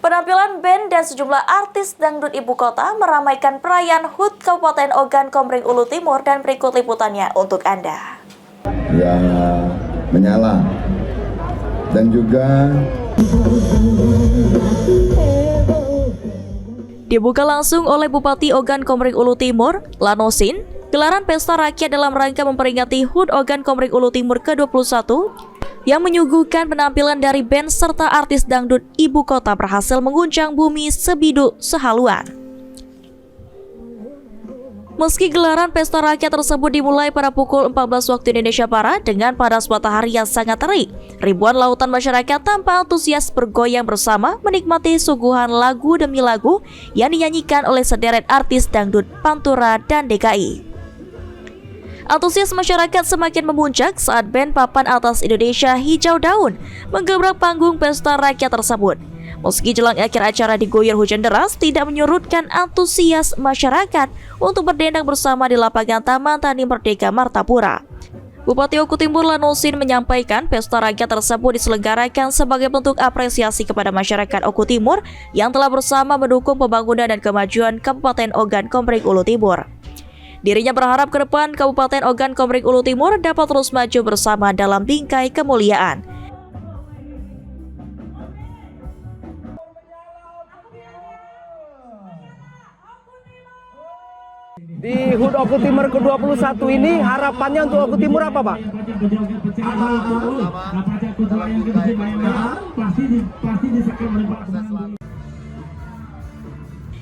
Penampilan band dan sejumlah artis dangdut ibu kota meramaikan perayaan HUT Kabupaten Ogan Komering Ulu Timur dan berikut liputannya untuk Anda. Yang menyala dan juga dibuka langsung oleh Bupati Ogan Komering Ulu Timur, Lanosin, gelaran pesta rakyat dalam rangka memperingati HUT Ogan Komering Ulu Timur ke-21 yang menyuguhkan penampilan dari band serta artis dangdut ibu kota berhasil mengguncang bumi sebiduk sehaluan. Meski gelaran pesta rakyat tersebut dimulai pada pukul 14 waktu Indonesia Barat dengan panas matahari yang sangat terik, ribuan lautan masyarakat tanpa antusias bergoyang bersama menikmati suguhan lagu demi lagu yang dinyanyikan oleh sederet artis dangdut Pantura dan DKI. Antusias masyarakat semakin memuncak saat band papan atas Indonesia Hijau Daun menggebrak panggung pesta rakyat tersebut. Meski jelang akhir acara diguyur hujan deras, tidak menyurutkan antusias masyarakat untuk berdendang bersama di lapangan Taman Tani Merdeka Martapura. Bupati Oku Timur Lanosin menyampaikan pesta rakyat tersebut diselenggarakan sebagai bentuk apresiasi kepada masyarakat Oku Timur yang telah bersama mendukung pembangunan dan kemajuan Kabupaten Ogan Komering Ulu Timur. Dirinya berharap ke depan Kabupaten Ogan Komering Ulu Timur dapat terus maju bersama dalam bingkai kemuliaan. Di HUT Oku Timur ke-21 ini harapannya untuk Oku Timur apa, Pak?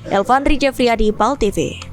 Elvandri Jeffriyadi, PAL TV.